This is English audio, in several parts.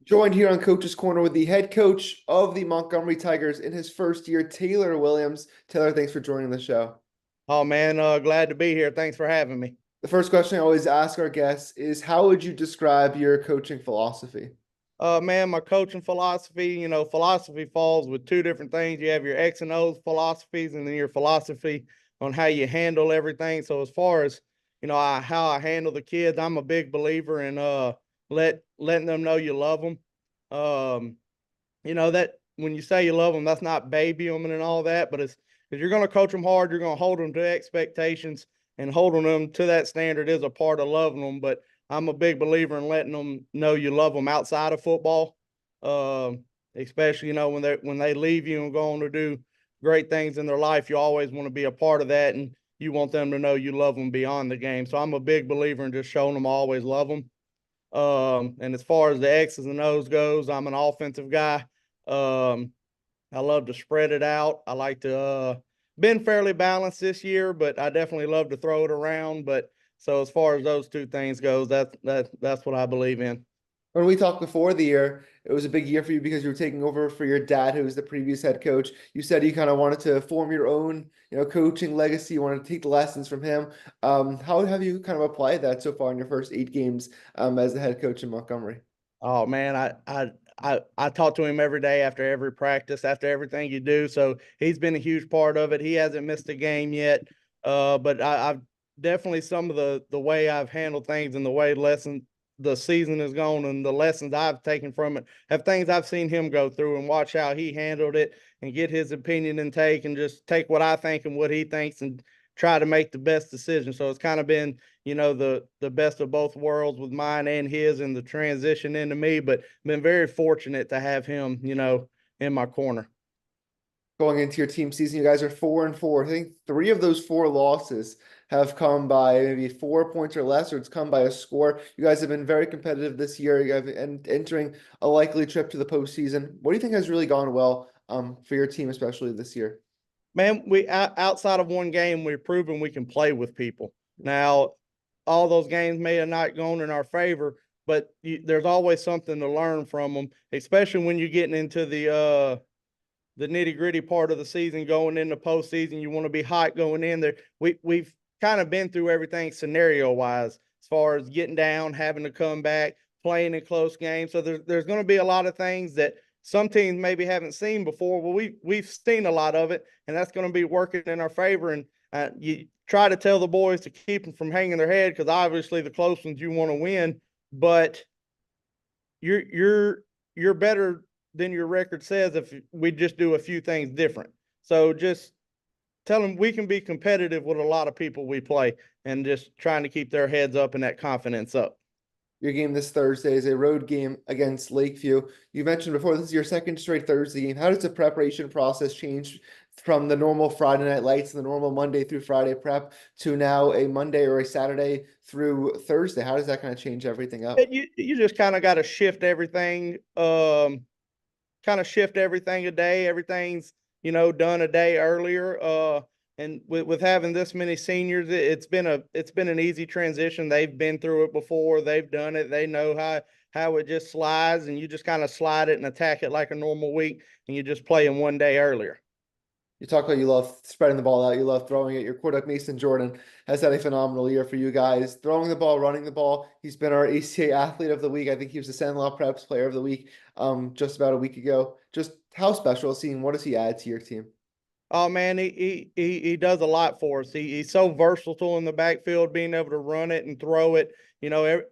Joined here on Coach's Corner with the head coach of the Montgomery Tigers in his first year, Taylor Williams. Taylor, thanks for joining the show. Oh man, glad to be here. Thanks for having me. The first question I always ask our guests is, how would you describe your coaching philosophy? Man, my coaching philosophy, philosophy falls with two different things. You have your X and O's philosophies, and then your philosophy on how you handle everything. So as far as how I handle the kids, I'm a big believer in letting them know you love them. Um, that when you say you love them, that's not baby them and all that, but it's because you're going to coach them hard, you're going to hold them to expectations, and holding them to that standard is a part of loving them. But I'm a big believer in letting them know you love them outside of football, especially when they leave you and go on to do great things in their life. You always want to be a part of that, and you want them to know you love them beyond the game. So I'm a big believer in just showing them I always love them. And as far as the X's and O's goes, I'm an offensive guy. Um, I love to spread it out. I like to been fairly balanced this year, but I definitely love to throw it around. But so as far as those two things goes, that's what I believe in. When we talked before the year, it was a big year for you because you were taking over for your dad, who was the previous head coach. You said you kind of wanted to form your own, coaching legacy. You wanted to take the lessons from him. How have you kind of applied that so far in your first 8 games as the head coach in Montgomery? Oh man, I talk to him every day after every practice, after everything you do. So he's been a huge part of it. He hasn't missed a game yet. But I've definitely some of the way I've handled things and the way the season has gone and the lessons I've taken from it have things I've seen him go through and watch how he handled it and get his opinion and take and just take what I think and what he thinks and try to make the best decision. So it's kind of been the best of both worlds with mine and his and the transition into me, but been very fortunate to have him, in my corner. Going into your team season, you guys are 4-4. I think three of those four losses have come by maybe 4 points or less, or it's come by a score. You guys have been very competitive this year. You have and entering a likely trip to the postseason. What do you think has really gone well for your team, especially this year? Man, we outside of one game, we've proven we can play with people. Now, all those games may have not gone in our favor, but there's always something to learn from them, especially when you're getting into the nitty gritty part of the season, going into postseason. You want to be hot going in there. We've kind of been through everything scenario wise, as far as getting down, having to come back, playing in close games. So there's going to be a lot of things that some teams maybe haven't seen before. Well, we've seen a lot of it, and that's going to be working in our favor. And you try to tell the boys to keep them from hanging their head because obviously the close ones you want to win, but you're better than your record says if we just do a few things different. So just tell them we can be competitive with a lot of people we play and just trying to keep their heads up and that confidence up. Your game this Thursday is a road game against Lakeview. You mentioned before this is your second straight Thursday game. How does the preparation process change from the normal Friday night lights and the normal Monday through Friday prep to now a Monday or a Saturday through Thursday? How does that kind of change everything up? You just kind of got to shift everything, a day. Everything's done a day earlier. And with having this many seniors, it's been an easy transition. They've been through it before. They've done it. They know how it just slides, and you just kind of slide it and attack it like a normal week, and you just play them one day earlier. You talk about you love spreading the ball out, you love throwing it. Your quarterback, Mason Jordan, has had a phenomenal year for you guys. Throwing the ball, running the ball. He's been our ACA Athlete of the Week. I think he was the Sandlot Preps Player of the Week just about a week ago. Just how special is he, and what does he add to your team? Oh man, he does a lot for us. He's so versatile in the backfield, being able to run it and throw it.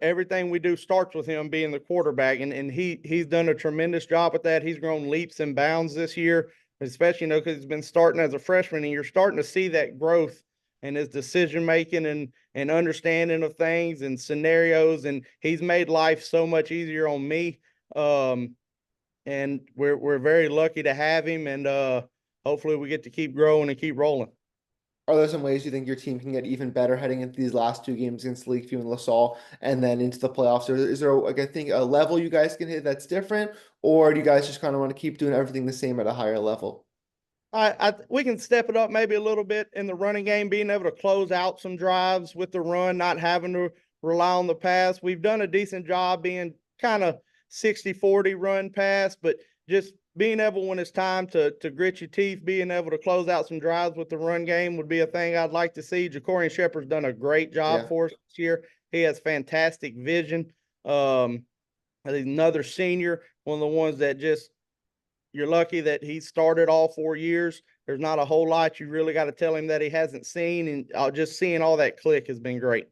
Everything we do starts with him being the quarterback, and he's done a tremendous job with that. He's grown leaps and bounds this year, especially because he's been starting as a freshman, and you're starting to see that growth in his decision making and understanding of things and scenarios, and he's made life so much easier on me. Um, and we're very lucky to have him, and hopefully we get to keep growing and keep rolling. Are there some ways you think your team can get even better heading into these last 2 games against Lakeview and LaSalle and then into the playoffs? Or is there, like, I think, a level you guys can hit that's different? Or do you guys just kind of want to keep doing everything the same at a higher level? We can step it up maybe a little bit in the running game, being able to close out some drives with the run, not having to rely on the pass. We've done a decent job being kind of 60-40 run pass, but just being able when it's time to grit your teeth, being able to close out some drives with the run game would be a thing I'd like to see. Jacorian Shepherd's done a great job Yeah. for us this year. He has fantastic vision. Another senior, one of the ones that just you're lucky that he started all 4 years. There's not a whole lot you really got to tell him that he hasn't seen, and just seeing all that click has been great.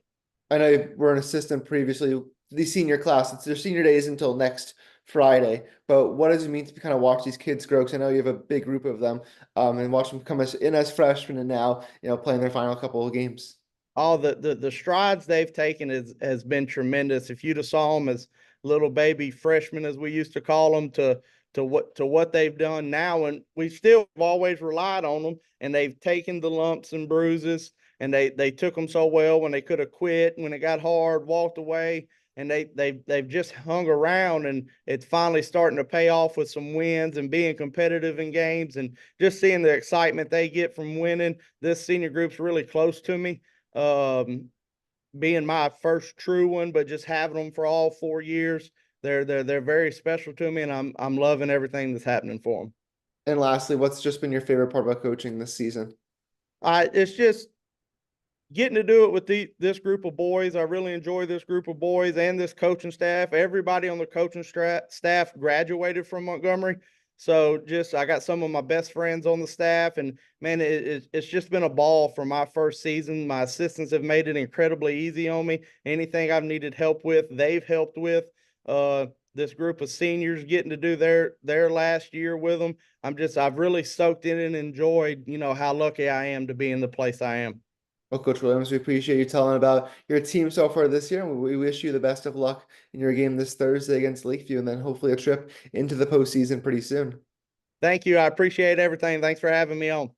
I know you were an assistant previously. The senior class, it's their senior days until next Friday. But what does it mean to kind of watch these kids grow? Because I know you have a big group of them, and watch them come in as freshmen and now playing their final couple of games. All the strides they've taken has been tremendous. If you'd have saw them as little baby freshmen, as we used to call them, to what they've done now, and we still have always relied on them, and they've taken the lumps and bruises, and they took them so well when they could have quit, when it got hard, walked away, and they've just hung around, and it's finally starting to pay off with some wins and being competitive in games, and just seeing the excitement they get from winning. This senior group's really close to me. Being my first true one, but just having them for all 4 years, they're very special to me, and I'm loving everything that's happening for them. And lastly, what's just been your favorite part about coaching this season? It's just getting to do it with this group of boys. I really enjoy this group of boys and this coaching staff. Everybody on the coaching staff graduated from Montgomery. So just I got some of my best friends on the staff, and man, it's just been a ball for my first season. My assistants have made it incredibly easy on me. Anything I've needed help with, they've helped with. This group of seniors getting to do their last year with them. I've really soaked in and enjoyed, how lucky I am to be in the place I am. Well, Coach Williams, we appreciate you telling about your team so far this year. We wish you the best of luck in your game this Thursday against Lakeview, and then hopefully a trip into the postseason pretty soon. Thank you. I appreciate everything. Thanks for having me on.